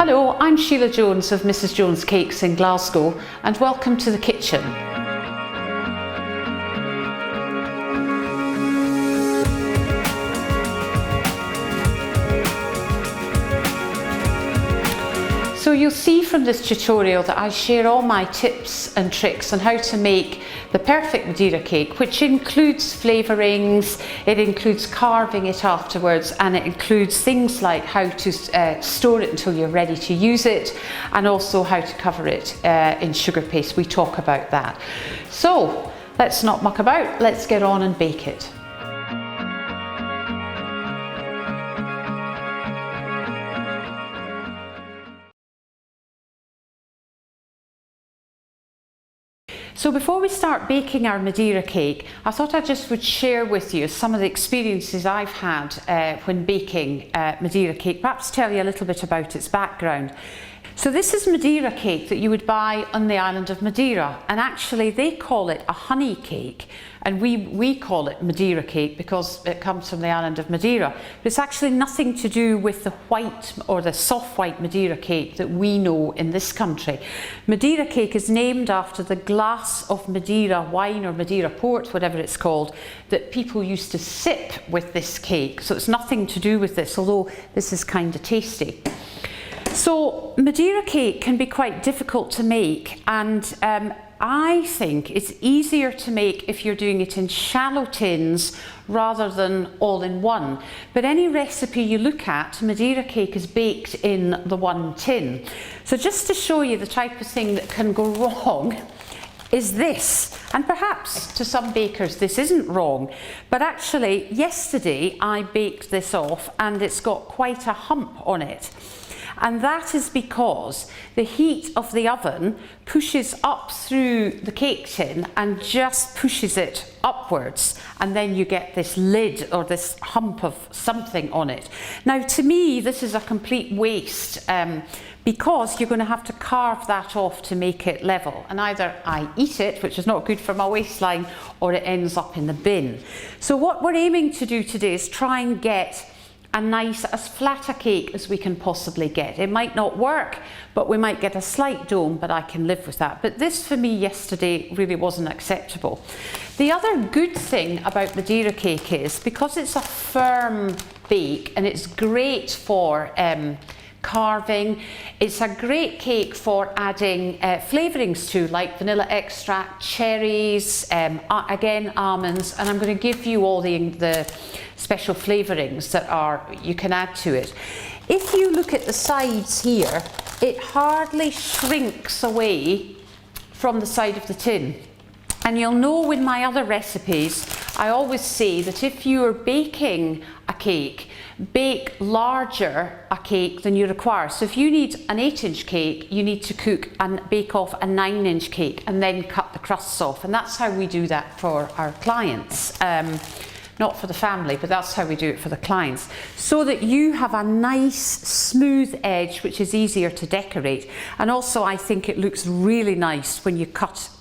Hello, I'm Sheila Jones of Mrs Jones Cakes in Glasgow and welcome to the kitchen. So you'll see from this tutorial that I share all my tips and tricks on how to make the perfect Madeira cake, which includes flavourings, it includes carving it afterwards, and it includes things like how to store it until you're ready to use it, and also how to cover it in sugar paste. We talk about that. So let's not muck about, let's get on and bake it. So before we start baking our Madeira cake, I thought I just would share with you some of the experiences I've had when baking Madeira cake, perhaps tell you a little bit about its background. So this is Madeira cake that you would buy on the island of Madeira, and actually they call it a honey cake, and we call it Madeira cake because it comes from the island of Madeira. But it's actually nothing to do with the white or the soft white Madeira cake that we know in this country. Madeira cake is named after the glass of Madeira wine or Madeira port, whatever it's called, that people used to sip with this cake. So it's nothing to do with this, although this is kind of tasty. So Madeira cake can be quite difficult to make, and I think it's easier to make if you're doing it in shallow tins rather than all in one. But any recipe you look at, Madeira cake is baked in the one tin. So just to show you the type of thing that can go wrong is this, and perhaps to some bakers this isn't wrong, but actually yesterday I baked this off and it's got quite a hump on it. And that is because the heat of the oven pushes up through the cake tin and just pushes it upwards, and then you get this lid or this hump of something on it. Now to me this is a complete waste because you're going to have to carve that off to make it level, and either I eat it, which is not good for my waistline, or it ends up in the bin. So what we're aiming to do today is try and get a nice, as flat a cake as we can possibly get. It might not work, but we might get a slight dome, but I can live with that. But this for me yesterday really wasn't acceptable. The other good thing about Madeira cake is, because it's a firm bake and it's great for carving, it's a great cake for adding flavourings to, like vanilla extract, cherries, again almonds, and I'm going to give you all the special flavourings that you can add to it. If you look at the sides here, it hardly shrinks away from the side of the tin. And you'll know in my other recipes, I always say that if you're baking a cake, bake larger a cake than you require. So if you need an 8-inch cake, you need to cook and bake off a 9-inch cake and then cut the crusts off. And that's how we do that for our clients. Not for the family, but that's how we do it for the clients, so that you have a nice smooth edge which is easier to decorate. And also I think it looks really nice when you cut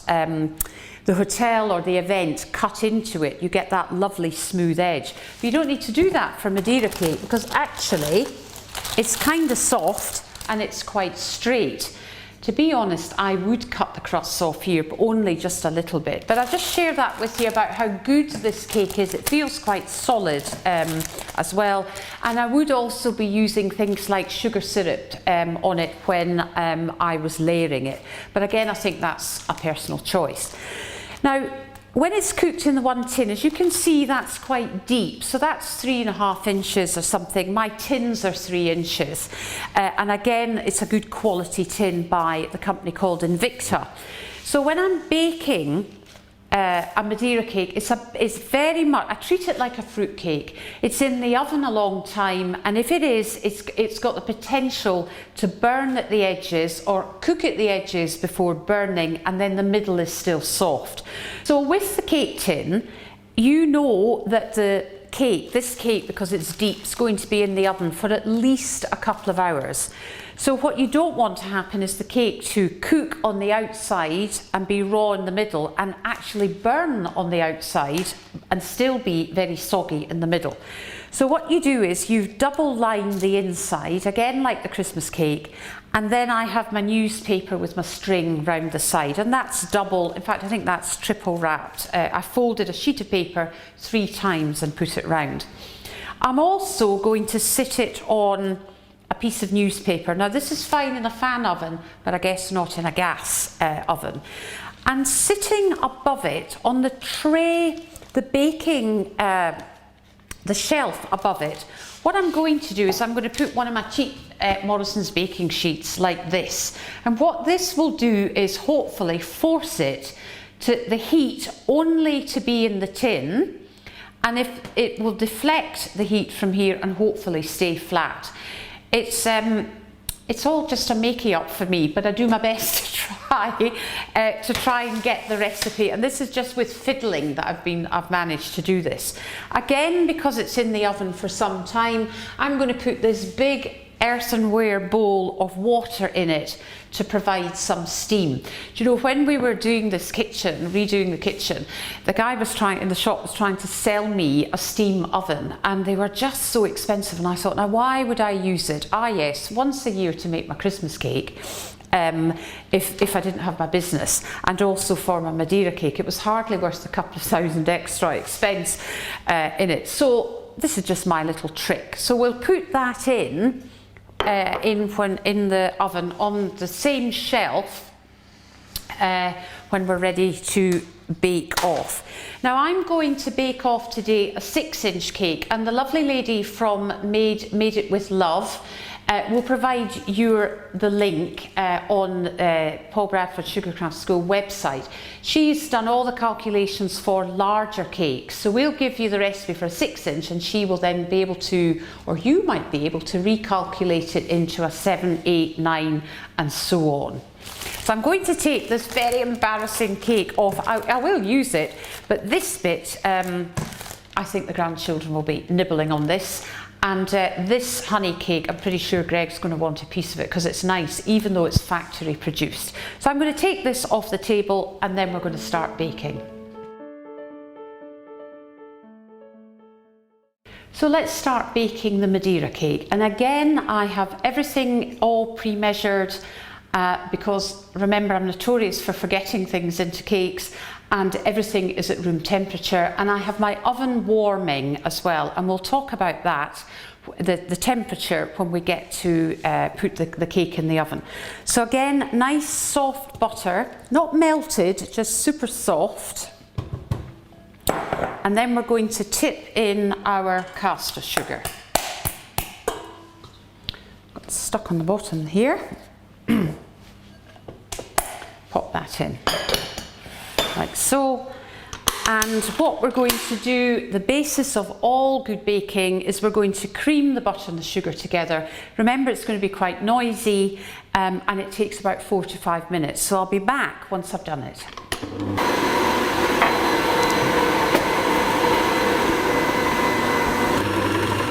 the hotel or the event, cut into it, you get that lovely smooth edge. But you don't need to do that for Madeira cake because actually it's kind of soft and it's quite straight. To be honest, I would cut the crusts off here, but only just a little bit. But I'll just share that with you about how good this cake is. It feels quite solid as well. And I would also be using things like sugar syrup on it when I was layering it. But again, I think that's a personal choice. Now, when it's cooked in the one tin, as you can see, that's quite deep. So that's 3.5 inches or something. My tins are 3 inches. And again, it's a good quality tin by the company called Invicta. So when I'm baking a Madeira cake, it's very much, I treat it like a fruit cake. It's in the oven a long time, and if it is, it's got the potential to burn at the edges or cook at the edges before burning, and then the middle is still soft. So with the cake tin, you know that this cake, because it's deep, is going to be in the oven for at least a couple of hours. So what you don't want to happen is the cake to cook on the outside and be raw in the middle, and actually burn on the outside and still be very soggy in the middle. So what you do is you double line the inside, again like the Christmas cake, and then I have my newspaper with my string round the side, and that's double, in fact I think that's triple wrapped. I folded a sheet of paper 3 times and put it round. I'm also going to sit it on a piece of newspaper. Now this is fine in a fan oven, but I guess not in a gas oven. And sitting above it on the tray, the baking the shelf above it, what I'm going to do is I'm going to put one of my cheap Morrison's baking sheets like this, and what this will do is hopefully force it to the heat only to be in the tin, and if it will deflect the heat from here and hopefully stay flat. It's all just a makey up for me, but I do my best to try and get the recipe. And this is just with fiddling that I've managed to do this. Again, because it's in the oven for some time, I'm going to put this big earthenware bowl of water in it to provide some steam. Do you know, when we were doing this kitchen, redoing the kitchen, the guy in the shop was trying to sell me a steam oven, and they were just so expensive, and I thought, now why would I use it? Ah yes, once a year to make my Christmas cake, if I didn't have my business, and also for my Madeira cake. It was hardly worth a couple of thousand extra expense in it. So this is just my little trick. So we'll put that in the oven on the same shelf when we're ready to bake off. Now I'm going to bake off today a 6-inch cake, and the lovely lady from Made It With Love will provide the link on Paul Bradford Sugarcraft School website. She's done all the calculations for larger cakes, so we'll give you the recipe for a 6-inch, and she will then be able to, or you might be able to, recalculate it into a 7, 8, 9 and so on. So I'm going to take this very embarrassing cake off. I will use it, but this bit, I think the grandchildren will be nibbling on this. And this honey cake, I'm pretty sure Greg's going to want a piece of it because it's nice, even though it's factory produced. So I'm going to take this off the table, and then we're going to start baking. So let's start baking the Madeira cake. And again, I have everything all pre-measured because remember, I'm notorious for forgetting things into cakes, and everything is at room temperature, and I have my oven warming as well, and we'll talk about that, the temperature, when we get to put the cake in the oven. So again, nice soft butter, not melted, just super soft, and then we're going to tip in our caster sugar. Got stuck on the bottom here. Pop that in like so. And what we're going to do, the basis of all good baking, is we're going to cream the butter and the sugar together. Remember, it's going to be quite noisy, and it takes about 4 to 5 minutes. So I'll be back once I've done it.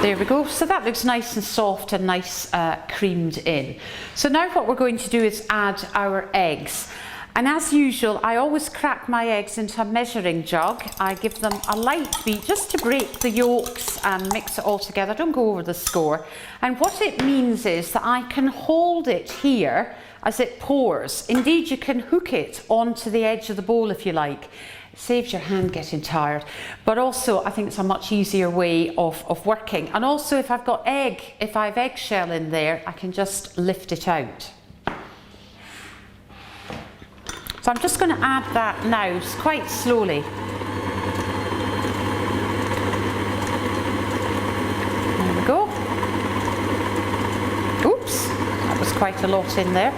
There we go. So that looks nice and soft and nice creamed in. So now what we're going to do is add our eggs. And as usual, I always crack my eggs into a measuring jug. I give them a light beat just to break the yolks and mix it all together. Don't go over the score. And what it means is that I can hold it here as it pours. Indeed, you can hook it onto the edge of the bowl if you like. It saves your hand getting tired. But also, I think it's a much easier way of working. And also, if I've eggshell in there, I can just lift it out. So I'm just going to add that now, quite slowly. There we go. Oops, that was quite a lot in there.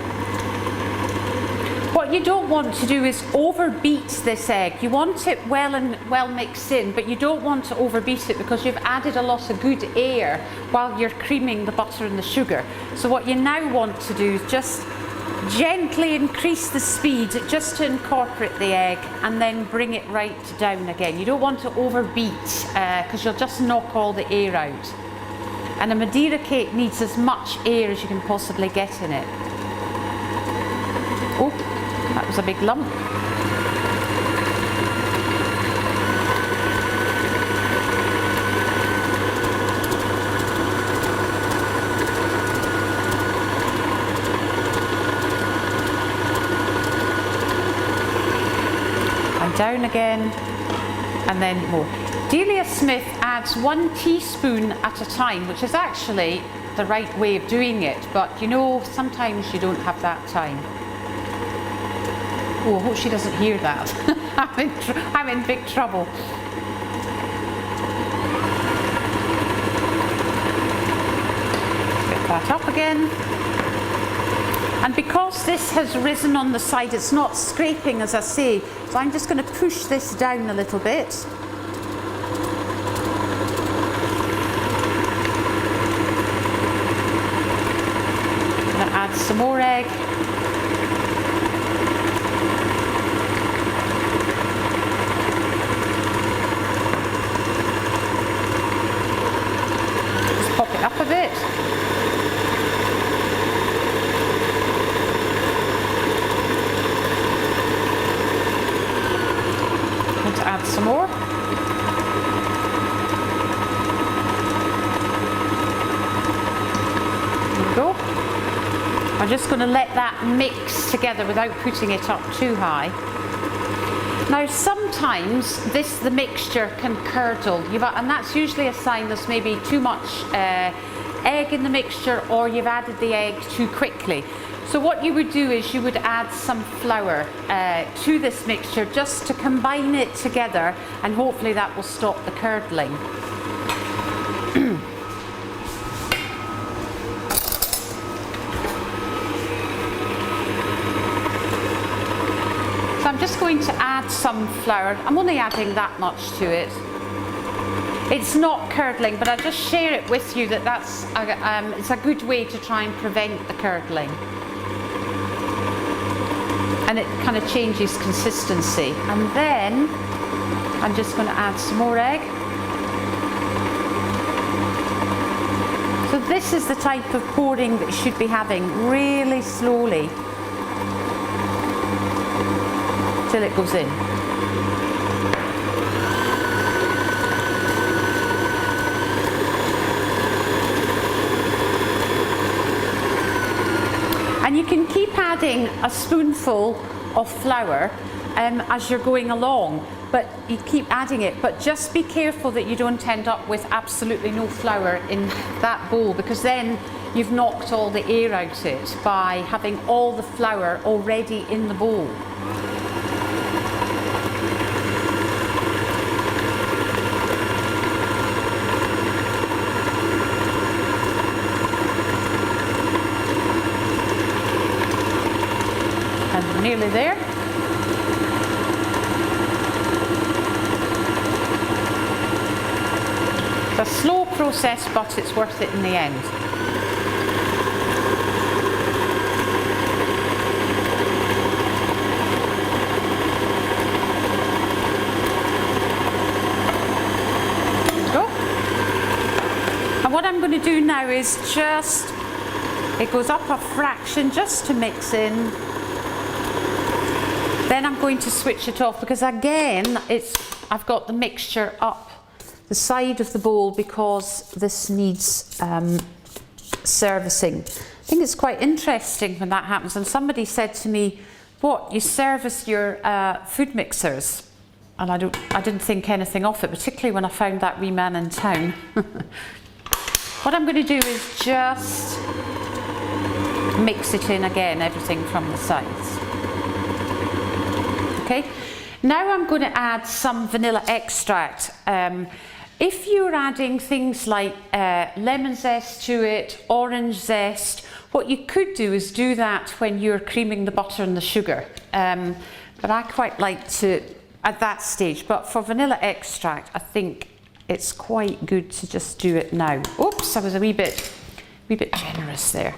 What you don't want to do is overbeat this egg. You want it well mixed in, but you don't want to overbeat it because you've added a lot of good air while you're creaming the butter and the sugar. So what you now want to do is just gently increase the speed just to incorporate the egg, and then bring it right down again. You don't want to overbeat because you'll just knock all the air out. And a Madeira cake needs as much air as you can possibly get in it. Oh, that was a big lump. down again, and then more. Delia Smith adds 1 teaspoon at a time, which is actually the right way of doing it, but you know, sometimes you don't have that time. Oh, I hope she doesn't hear that. I'm in big trouble. Get that up again. And because this has risen on the side, it's not scraping, as I say, so I'm just going to push this down a little bit. I'm going to add some more egg. Just pop it up a bit. Add some more. There we go. I'm just going to let that mix together without putting it up too high. Now sometimes the mixture can curdle, and that's usually a sign there's maybe too much egg in the mixture, or you've added the egg too quickly. So what you would do is you would add some flour to this mixture just to combine it together, and hopefully that will stop the curdling. So I'm just going to add some flour. I'm only adding that much to it. It's not curdling, but I just share it with you that it's a good way to try and prevent the curdling. And it kind of changes consistency. And then I'm just going to add some more egg. So this is the type of pouring that you should be having, really slowly, till it goes in. And you can keep adding a spoonful of flour as you're going along, but you keep adding it, but just be careful that you don't end up with absolutely no flour in that bowl, because then you've knocked all the air out it by having all the flour already in the bowl. Nearly there. It's a slow process, but it's worth it in the end. There we go. And what I'm going to do now is it goes up a fraction just to mix in. Then I'm going to switch it off, because again I've got the mixture up the side of the bowl because this needs servicing. I think it's quite interesting when that happens, and somebody said to me, "What, you service your food mixers?" And I didn't think anything of it, particularly when I found that wee man in town. What I'm going to do is just mix it in again, everything from the sides. Okay, now I'm going to add some vanilla extract. If you're adding things like lemon zest to it, orange zest, what you could do is do that when you're creaming the butter and the sugar. But I quite like to at that stage. But for vanilla extract, I think it's quite good to just do it now. Oops, I was a wee bit generous there.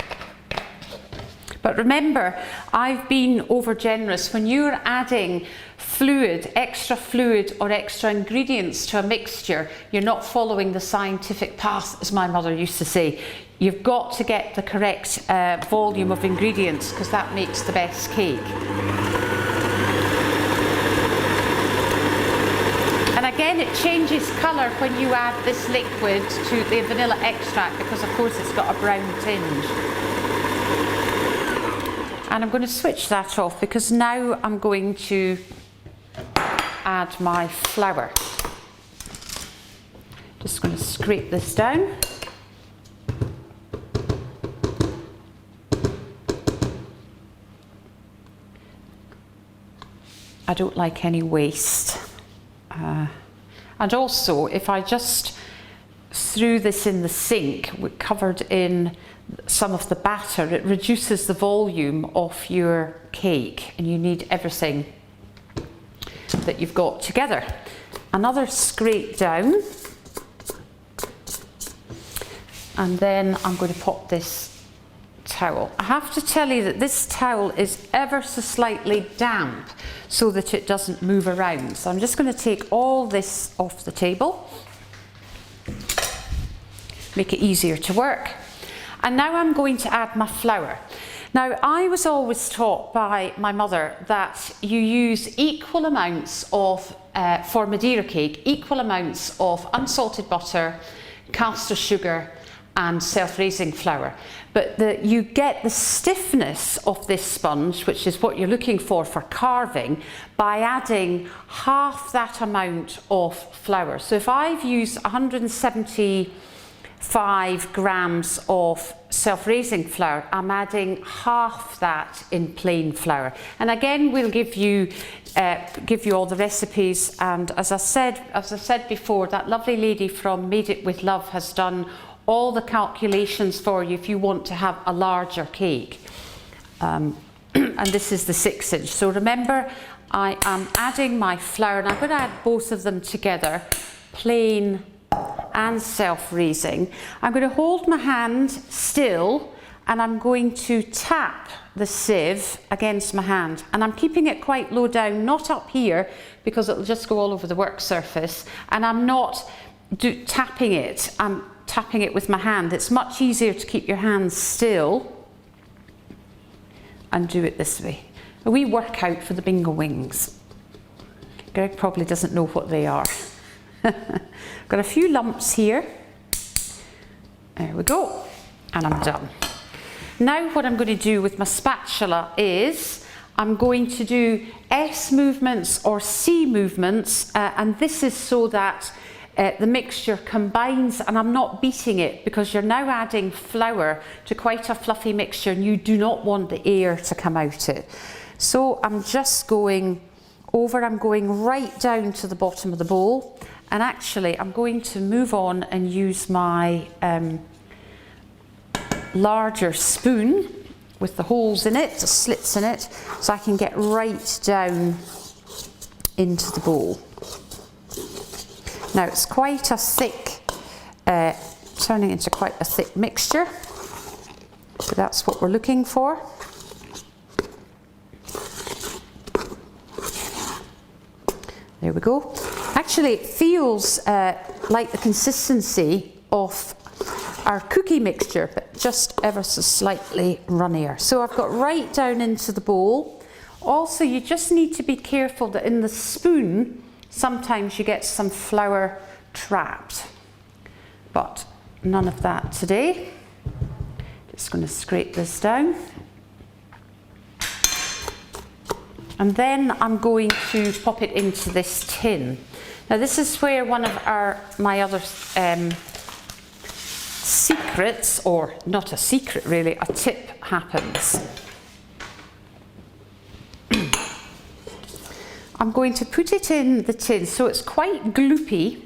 But remember, I've been over generous. When you're adding fluid, extra fluid or extra ingredients to a mixture, you're not following the scientific path, as my mother used to say. You've got to get the correct volume of ingredients, because that makes the best cake. And again, it changes colour when you add this liquid to the vanilla extract, because of course it's got a brown tinge. And I'm going to switch that off, because now I'm going to add my flour. Just going to scrape this down. I don't like any waste. And also, if I just threw this in the sink, covered in some of the batter, it reduces the volume of your cake, and you need everything that you've got together. Another scrape down, and then I'm going to pop this towel. I have to tell you that this towel is ever so slightly damp so that it doesn't move around. So I'm just going to take all this off the table, make it easier to work. And now I'm going to add my flour. Now, I was always taught by my mother that you use equal amounts of, for Madeira cake, equal amounts of unsalted butter, caster sugar and self-raising flour. But you get the stiffness of this sponge, which is what you're looking for carving, by adding half that amount of flour. So if I've used 175 grams of self-raising flour, I'm adding half that in plain flour. And again, we'll give you all the recipes. And as I said before, that lovely lady from Made It With Love has done all the calculations for you if you want to have a larger cake. And this is the 6-inch. So remember, I am adding my flour, and I'm going to add both of them together, plain and self-raising. I'm going to hold my hand still, and I'm going to tap the sieve against my hand, and I'm keeping it quite low down, not up here, because it'll just go all over the work surface, and I'm not tapping it. I'm tapping it with my hand. It's much easier to keep your hands still and do it this way. A wee workout for the bingo wings. Greg probably doesn't know what they are. Got a few lumps here. There we go. And I'm done. Now what I'm going to do with my spatula is I'm going to do S movements or C movements, and this is so that the mixture combines, and I'm not beating it because you're now adding flour to quite a fluffy mixture and you do not want the air to come out it. So I'm just going over, I'm going right down to the bottom of the bowl, and actually I'm going to move on and use my larger spoon with the holes in it, the slits in it, so I can get right down into the bowl. Now it's quite a thick, turning into quite a thick mixture, so that's what we're looking for. There we go. Actually, it feels like the consistency of our cookie mixture, but just ever so slightly runnier. So I've got right down into the bowl. Also, you just need to be careful that in the spoon, sometimes you get some flour trapped, but none of that today. Just going to scrape this down. And then I'm going to pop it into this tin. Now this is where one of my other secrets, or not a secret really, a tip happens. I'm going to put it in the tin, so it's quite gloopy.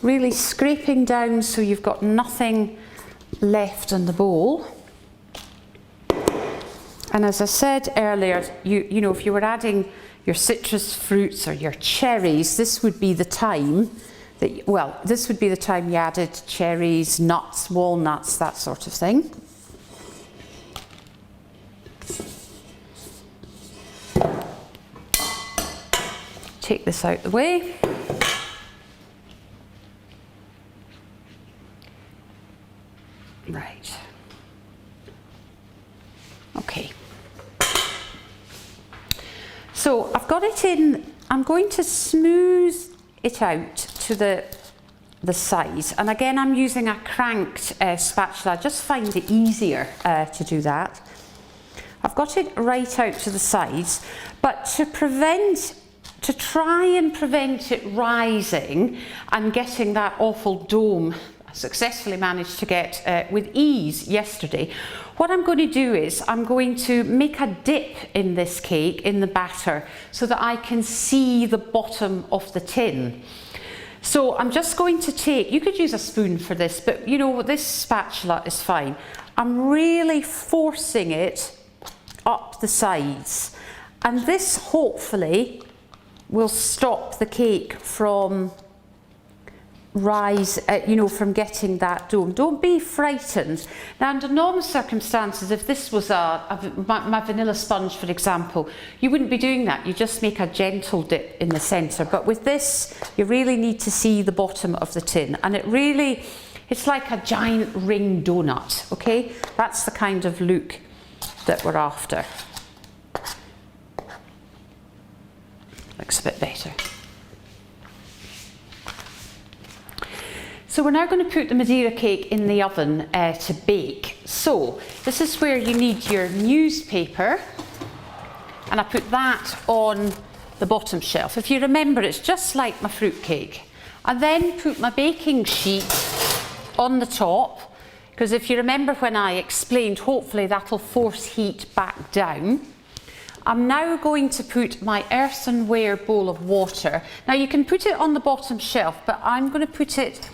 Really scraping down so you've got nothing left in the bowl. And as I said earlier, you know, if you were adding your citrus fruits or your cherries, this would be the time that, well, this would be the time you added cherries, nuts, walnuts, that sort of thing. Take this out the way. Right. Okay. So I've got it in, I'm going to smooth it out to the sides. And again, I'm using a cranked spatula. I just find it easier to do that. I've got it right out to the sides, but to try and prevent it rising and getting that awful dome I successfully managed to get with ease yesterday, what I'm going to do is I'm going to make a dip in this cake in the batter so that I can see the bottom of the tin. So I'm just going to take, you could use a spoon for this, but you know, this spatula is fine. I'm really forcing it up the sides, and this hopefully will stop the cake from from getting that dome. Don't be frightened. Now, under normal circumstances, if this was my vanilla sponge, for example, you wouldn't be doing that. You just make a gentle dip in the centre. But with this, you really need to see the bottom of the tin, and it's like a giant ring donut, okay? That's the kind of look that we're after. Looks a bit better. So we're now going to put the Madeira cake in the oven to bake. So this is where you need your newspaper, and I put that on the bottom shelf. If you remember, it's just like my fruit cake. I then put my baking sheet on the top, because if you remember when I explained, hopefully that'll force heat back down. I'm now going to put my earthenware bowl of water. Now you can put it on the bottom shelf, but I'm going to put it,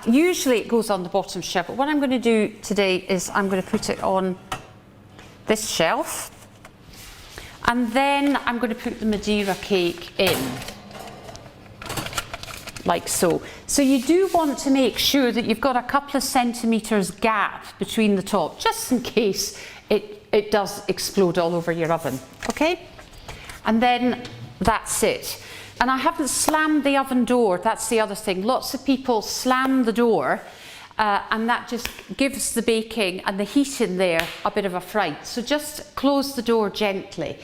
usually it goes on the bottom shelf, but what I'm going to do today is I'm going to put it on this shelf, and then I'm going to put the Madeira cake in, like so. So you do want to make sure that you've got a couple of centimetres gap between the top, just in case it does explode all over your oven, okay? And then that's it. And I haven't slammed the oven door, that's the other thing. Lots of people slam the door and that just gives the baking and the heat in there a bit of a fright. So just close the door gently.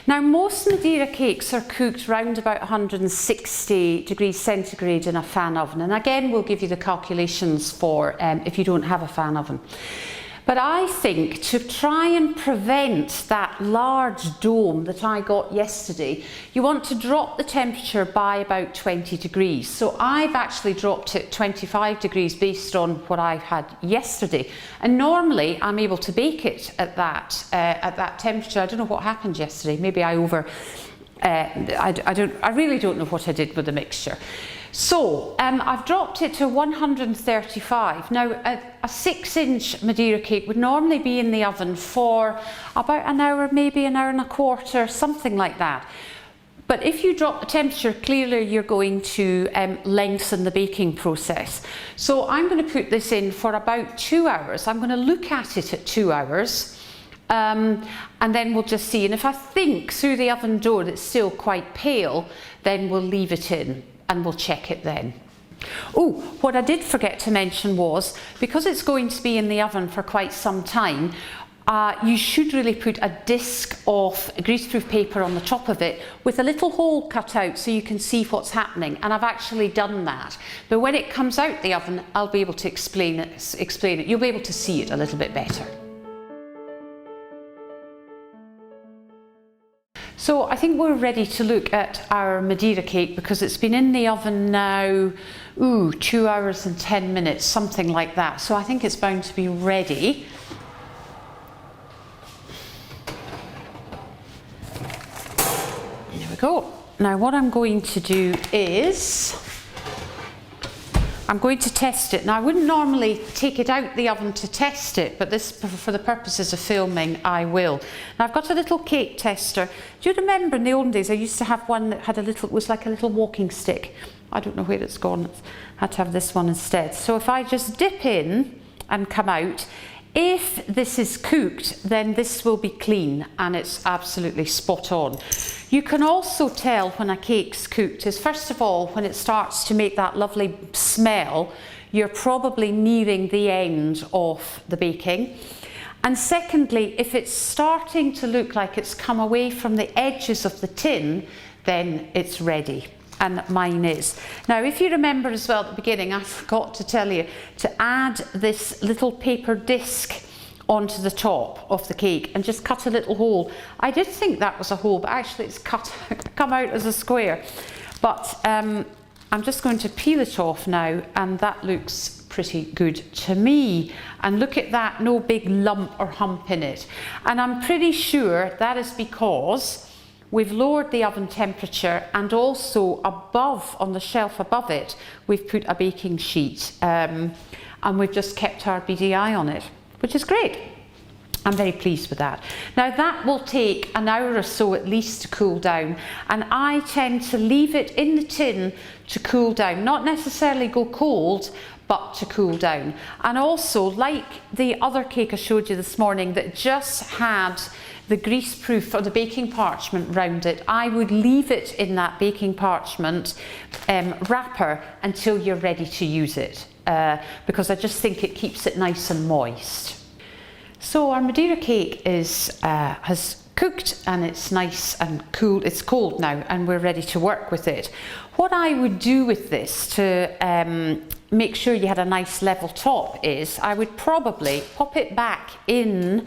Now, most Madeira cakes are cooked round about 160 degrees centigrade in a fan oven. And again, we'll give you the calculations for if you don't have a fan oven. But I think to try and prevent that large dome that I got yesterday, you want to drop the temperature by about 20 degrees. So I've actually dropped it 25 degrees based on what I had yesterday. And normally I'm able to bake it at that temperature. I don't know what happened yesterday. Maybe I I really don't know what I did with the mixture. So I've dropped it to 135. Now a 6-inch Madeira cake would normally be in the oven for about an hour, maybe an hour and a quarter, something like that. But if you drop the temperature, clearly you're going to lengthen the baking process. So I'm going to put this in for about 2 hours. I'm going to look at it at 2 hours. And then we'll just see. And if I think through the oven door that's still quite pale, then we'll leave it in and we'll check it then. Oh, what I did forget to mention was, because it's going to be in the oven for quite some time, you should really put a disc of greaseproof paper on the top of it with a little hole cut out so you can see what's happening. And I've actually done that. But when it comes out the oven, I'll be able to explain it. You'll be able to see it a little bit better. So I think we're ready to look at our Madeira cake, because it's been in the oven now, 2 hours and 10 minutes, something like that. So I think it's bound to be ready. There we go. Now what I'm going to do is, I'm going to test it. Now I wouldn't normally take it out the oven to test it, but this, for the purposes of filming, I will. Now I've got a little cake tester. Do you remember in the olden days I used to have one that had was like a little walking stick. I don't know where it's gone. I had to have this one instead. So if I just dip in and come out, if this is cooked, then this will be clean and it's absolutely spot on. You can also tell when a cake's cooked is, first of all, when it starts to make that lovely smell, you're probably nearing the end of the baking. And secondly, if it's starting to look like it's come away from the edges of the tin, then it's ready. And mine is. Now, if you remember as well at the beginning, I forgot to tell you to add this little paper disc onto the top of the cake and just cut a little hole. I did think that was a hole, but actually it's come out as a square. But I'm just going to peel it off now, and that looks pretty good to me. And look at that, no big lump or hump in it. And I'm pretty sure that is because we've lowered the oven temperature, and also above, on the shelf above it, we've put a baking sheet, and we've just kept our BDI on it, which is great. I'm very pleased with that. Now that will take an hour or so at least to cool down, and I tend to leave it in the tin to cool down, not necessarily go cold, but to cool down. And also, like the other cake I showed you this morning that just had the greaseproof or the baking parchment round it, I would leave it in that baking parchment wrapper until you're ready to use it, because I just think it keeps it nice and moist. So our Madeira cake is has cooked, and it's nice and cool. It's cold now, and we're ready to work with it. What I would do with this to make sure you had a nice level top is I would probably pop it back in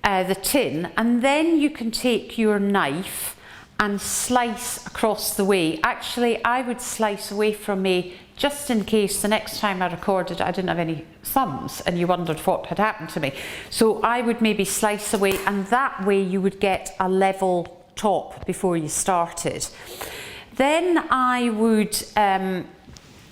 the tin, and then you can take your knife and slice across the way. Actually, I would slice away from me, just in case the next time I recorded I didn't have any thumbs and you wondered what had happened to me. So I would maybe slice away, and that way you would get a level top before you started. Then I would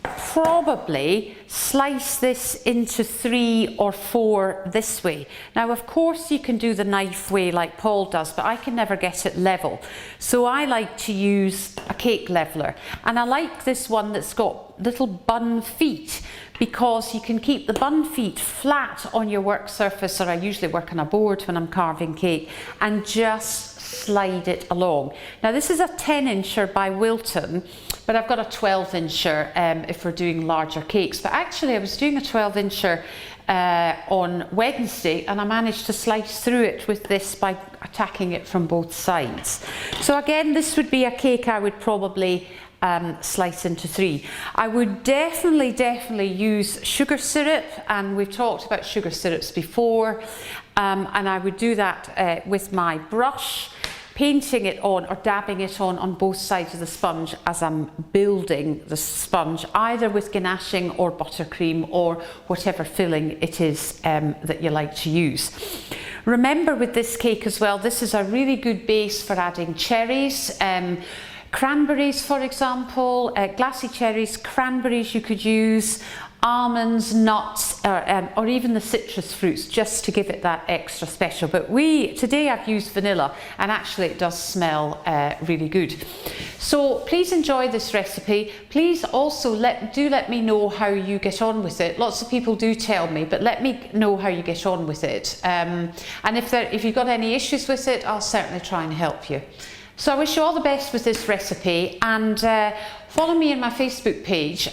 probably slice this into 3 or 4 this way. Now of course you can do the knife way like Paul does, but I can never get it level. So I like to use a cake leveler, and I like this one that's got little bun feet, because you can keep the bun feet flat on your work surface, or I usually work on a board when I'm carving cake, and just slide it along. Now this is a 10-incher by Wilton, but I've got a 12-incher if we're doing larger cakes. But actually I was doing a 12-incher on Wednesday, and I managed to slice through it with this by attacking it from both sides. So again, this would be a cake I would probably slice into 3. I would definitely use sugar syrup, and we've talked about sugar syrups before, and I would do that with my brush, painting it on or dabbing it on both sides of the sponge as I'm building the sponge, either with ganaching or buttercream or whatever filling it is that you like to use. Remember with this cake as well, this is a really good base for adding cherries, cranberries for example, glassy cherries, cranberries you could use, almonds, nuts, or even the citrus fruits, just to give it that extra special. But today I've used vanilla, and actually it does smell really good. So please enjoy this recipe. Please also let me know how you get on with it. Lots of people do tell me, but let me know how you get on with it. And if you've got any issues with it, I'll certainly try and help you. So I wish you all the best with this recipe, and follow me in my Facebook page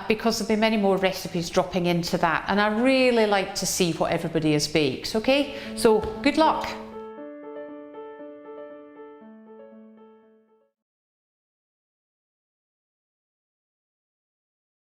because there'll be many more recipes dropping into that, and I really like to see what everybody has baked. Okay, so good luck.